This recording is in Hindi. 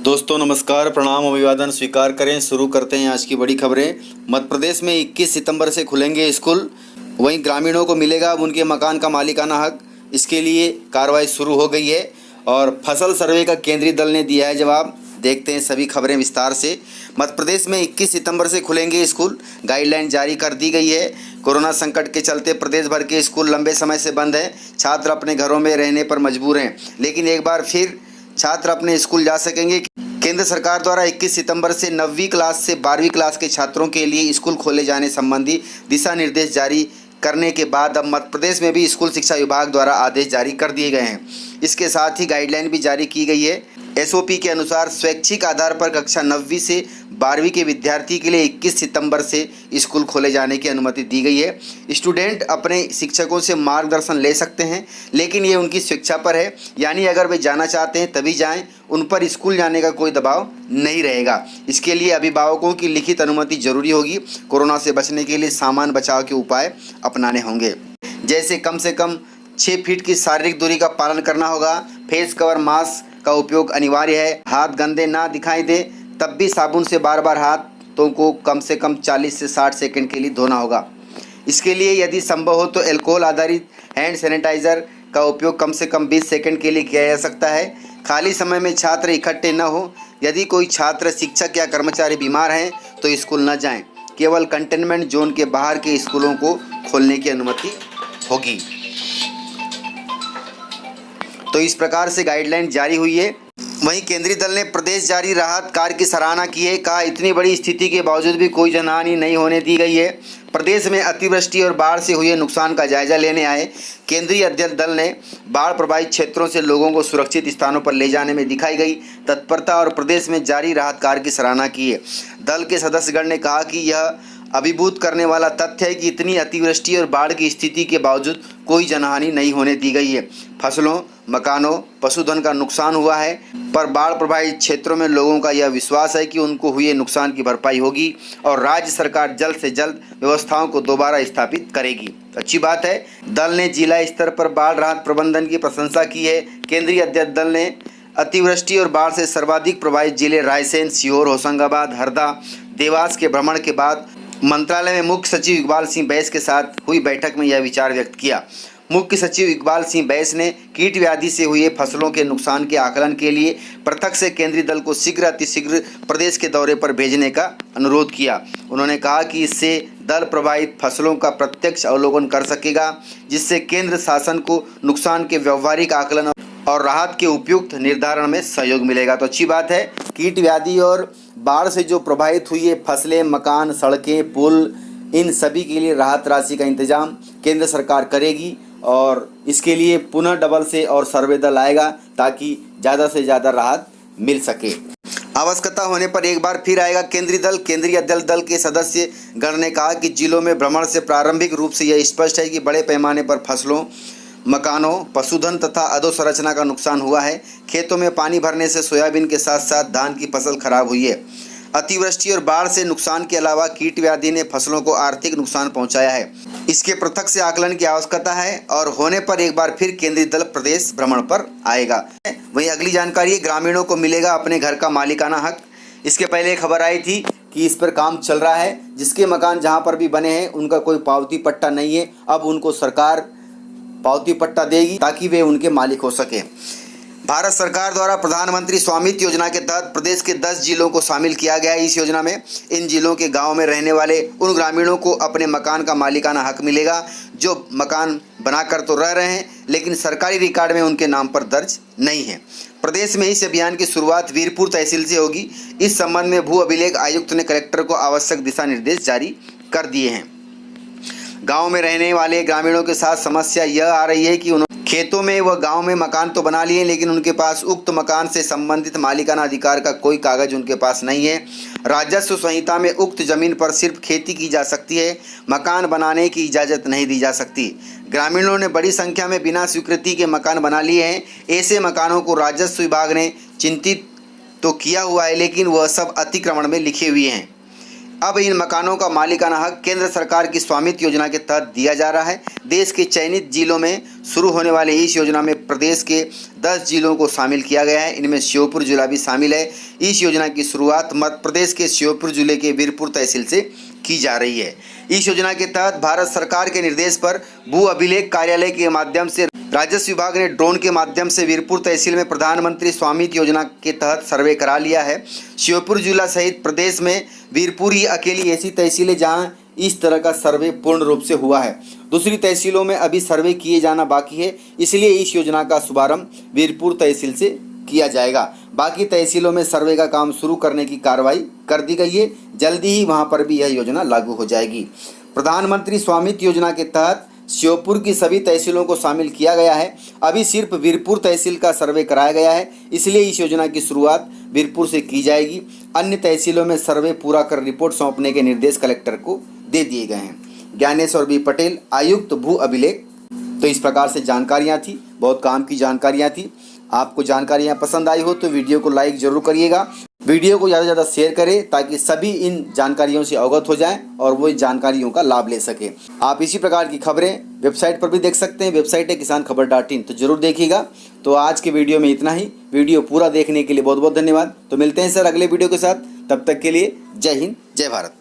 दोस्तों नमस्कार, प्रणाम, अभिवादन स्वीकार करें। शुरू करते हैं आज की बड़ी खबरें। मध्य प्रदेश में 21 सितंबर से खुलेंगे स्कूल, वहीं ग्रामीणों को मिलेगा अब उनके मकान का मालिकाना हक। इसके लिए कार्रवाई शुरू हो गई है और फसल सर्वे का केंद्रीय दल ने दिया है जवाब। देखते हैं सभी खबरें विस्तार से। मध्य प्रदेश में 21 सितंबर से खुलेंगे स्कूल, गाइडलाइन जारी कर दी गई है। कोरोना संकट के चलते प्रदेश भर के स्कूल लंबे समय से बंद हैं। छात्र अपने घरों में रहने पर मजबूर हैं, लेकिन एक बार फिर छात्र अपने स्कूल जा सकेंगे। केंद्र सरकार द्वारा 21 सितंबर से 9वीं क्लास से 12वीं क्लास के छात्रों के लिए स्कूल खोले जाने संबंधी दिशा निर्देश जारी करने के बाद अब मध्य प्रदेश में भी स्कूल शिक्षा विभाग द्वारा आदेश जारी कर दिए गए हैं। इसके साथ ही गाइडलाइन भी जारी की गई है। एसओपी के अनुसार स्वैच्छिक आधार पर कक्षा 9वीं से 12वीं के विद्यार्थी के लिए 21 सितंबर से स्कूल खोले जाने की अनुमति दी गई है। स्टूडेंट अपने शिक्षकों से मार्गदर्शन ले सकते हैं, लेकिन ये उनकी स्वेच्छा पर है, यानी अगर वे जाना चाहते हैं तभी जाएं, उन पर स्कूल जाने का कोई दबाव नहीं रहेगा। इसके लिए अभिभावकों की लिखित अनुमति जरूरी होगी। कोरोना से बचने के लिए सामान्य बचाव के उपाय अपनाने होंगे, जैसे कम से कम 6 फीट की शारीरिक दूरी का पालन करना होगा। फेस कवर मास्क का उपयोग अनिवार्य है। हाथ गंदे ना दिखाई दे तब भी साबुन से बार बार हाथों को कम से कम 40 से 60 सेकंड के लिए धोना होगा। इसके लिए यदि संभव हो तो अल्कोहल आधारित हैंड सैनिटाइजर का उपयोग कम से कम 20 सेकंड के लिए किया जा सकता है। खाली समय में छात्र इकट्ठे न हो। यदि कोई छात्र, शिक्षक या कर्मचारी बीमार हैं तो स्कूल न जाएं। केवल कंटेनमेंट जोन के बाहर के स्कूलों को खोलने की अनुमति होगी। तो इस प्रकार से गाइडलाइन जारी हुई है। वहीं केंद्रीय दल ने प्रदेश जारी राहत कार्य की सराहना की है। कहा, इतनी बड़ी स्थिति के बावजूद भी कोई जनहानि नहीं होने दी गई है। प्रदेश में अतिवृष्टि और बाढ़ से हुए नुकसान का जायजा लेने आए केंद्रीय अध्ययन दल ने बाढ़ प्रभावित क्षेत्रों से लोगों को सुरक्षित स्थानों पर ले जाने में दिखाई गई तत्परता और प्रदेश में जारी राहत कार्य की सराहना की है। दल के सदस्यगण ने कहा कि यह अभिभूत करने वाला तथ्य है कि इतनी अतिवृष्टि और बाढ़ की स्थिति के बावजूद कोई जनहानि नहीं होने दी गई है। फसलों, मकानों, पशुधन का नुकसान हुआ है, पर बाढ़ प्रभावित क्षेत्रों में लोगों का यह विश्वास है कि उनको हुए नुकसान की भरपाई होगी और राज्य सरकार जल्द से जल्द व्यवस्थाओं को दोबारा स्थापित करेगी। अच्छी बात है। दल ने जिला स्तर पर बाढ़ राहत प्रबंधन की प्रशंसा की है। केंद्रीय अध्ययन दल ने अतिवृष्टि और बाढ़ से सर्वाधिक प्रभावित जिले रायसेन, सीहोर, होशंगाबाद, हरदा, देवास के भ्रमण के बाद मंत्रालय में मुख्य सचिव इकबाल सिंह बैस के साथ हुई बैठक में यह विचार व्यक्त किया। मुख्य सचिव इकबाल सिंह बैस ने कीट व्याधि से हुए फसलों के नुकसान के आकलन के लिए पृथक से केंद्रीय दल को अतिशीघ्र प्रदेश के दौरे पर भेजने का अनुरोध किया। उन्होंने कहा कि इससे दल प्रभावित फसलों का प्रत्यक्ष अवलोकन कर सकेगा, जिससे केंद्र शासन को नुकसान के व्यावहारिक आकलन और राहत के उपयुक्त निर्धारण में सहयोग मिलेगा। तो अच्छी बात है। कीट व्याधि और बाढ़ से जो प्रभावित हुई है फसलें, मकान, सड़कें, पुल, इन सभी के लिए राहत राशि का इंतजाम केंद्र सरकार करेगी और इसके लिए पुनः डबल से और सर्वे दल आएगा ताकि ज़्यादा से ज़्यादा राहत मिल सके। आवश्यकता होने पर एक बार फिर आएगा केंद्रीय दल। केंद्रीय अध्ययन दल के सदस्य गण ने कहा कि जिलों में भ्रमण से प्रारंभिक रूप से यह स्पष्ट है कि बड़े पैमाने पर फसलों, मकानों, पशुधन तथा अधोसंरचना का नुकसान हुआ है। खेतों में पानी भरने से सोयाबीन के साथ साथ धान की फसल खराब हुई है। अतिवृष्टि और बाढ़ से नुकसान के अलावा कीट व्याधि ने फसलों को आर्थिक नुकसान पहुंचाया है। इसके पृथक से आकलन की आवश्यकता है और होने पर एक बार फिर केंद्रीय दल प्रदेश भ्रमण पर आएगा। वहीं अगली जानकारी, ग्रामीणों को मिलेगा अपने घर का मालिकाना हक। इसके पहले खबर आई थी कि इस पर काम चल रहा है। जिसके मकान जहां पर भी बने हैं उनका कोई पावती पट्टा नहीं है, अब उनको सरकार पावती पट्टा देगी ताकि वे उनके मालिक हो सके। भारत सरकार द्वारा प्रधानमंत्री स्वामित्व योजना के तहत प्रदेश के 10 जिलों को शामिल किया गया है। इस योजना में इन जिलों के गांव में रहने वाले उन ग्रामीणों को अपने मकान का मालिकाना हक मिलेगा जो मकान बनाकर तो रह रहे हैं लेकिन सरकारी रिकॉर्ड में उनके नाम पर दर्ज नहीं है। प्रदेश में इस अभियान की शुरुआत वीरपुर तहसील से होगी। इस संबंध में भू अभिलेख आयुक्त ने कलेक्टर को आवश्यक दिशा निर्देश जारी कर दिए हैं। गांव में रहने वाले ग्रामीणों के साथ समस्या यह आ रही है कि उन्होंने खेतों में व गांव में मकान तो बना लिए लेकिन उनके पास उक्त मकान से संबंधित मालिकाना अधिकार का कोई कागज उनके पास नहीं है। राजस्व संहिता में उक्त जमीन पर सिर्फ खेती की जा सकती है, मकान बनाने की इजाज़त नहीं दी जा सकती। ग्रामीणों ने बड़ी संख्या में बिना स्वीकृति के मकान बना लिए हैं। ऐसे मकानों को राजस्व विभाग ने चिन्हित तो किया हुआ है लेकिन वह सब अतिक्रमण में लिखे हुए हैं। अब इन मकानों का मालिकाना हक केंद्र सरकार की स्वामित्व योजना के तहत दिया जा रहा है। देश के चयनित जिलों में शुरू होने वाले इस योजना में प्रदेश के 10 जिलों को शामिल किया गया है। इनमें श्योपुर जिला भी शामिल है। इस योजना की शुरुआत मध्य प्रदेश के श्योपुर जिले के वीरपुर तहसील से की जा रही है। इस योजना के तहत भारत सरकार के निर्देश पर भू अभिलेख कार्यालय के माध्यम से राजस्व विभाग ने ड्रोन के माध्यम से वीरपुर तहसील में प्रधानमंत्री स्वामित्व योजना के तहत सर्वे करा लिया है। श्योपुर जिला सहित प्रदेश में वीरपुर ही अकेली ऐसी तहसील है जहां इस तरह का सर्वे पूर्ण रूप से हुआ है। दूसरी तहसीलों में अभी सर्वे किए जाना बाकी है, इसलिए इस योजना का शुभारंभ वीरपुर तहसील से किया जाएगा। बाकी तहसीलों में सर्वे का काम शुरू करने की कार्रवाई कर दी गई है। जल्दी ही वहां पर भी यह योजना लागू हो जाएगी। प्रधानमंत्री स्वामित्व योजना के तहत श्योपुर की सभी तहसीलों को शामिल किया गया है। अभी सिर्फ वीरपुर तहसील का सर्वे कराया गया है, इसलिए इस योजना की शुरुआत वीरपुर से की जाएगी। अन्य तहसीलों में सर्वे पूरा कर रिपोर्ट सौंपने के निर्देश कलेक्टर को दे दिए गए हैं। ज्ञानेश्वर बी पटेल, आयुक्त भू अभिलेख। तो इस प्रकार से जानकारियाँ थी, बहुत काम की जानकारियाँ थी। आपको जानकारियाँ पसंद आई हो तो वीडियो को लाइक जरूर करिएगा। वीडियो को ज़्यादा से ज़्यादा शेयर करें ताकि सभी इन जानकारियों से अवगत हो जाएं और वो इन जानकारियों का लाभ ले सकें। आप इसी प्रकार की खबरें वेबसाइट पर भी देख सकते हैं। वेबसाइट है kisanKhabar.in, तो जरूर देखिएगा। तो आज के वीडियो में इतना ही। वीडियो पूरा देखने के लिए बहुत बहुत धन्यवाद। तो मिलते हैं सर अगले वीडियो के साथ। तब तक के लिए जय हिंद, जय भारत।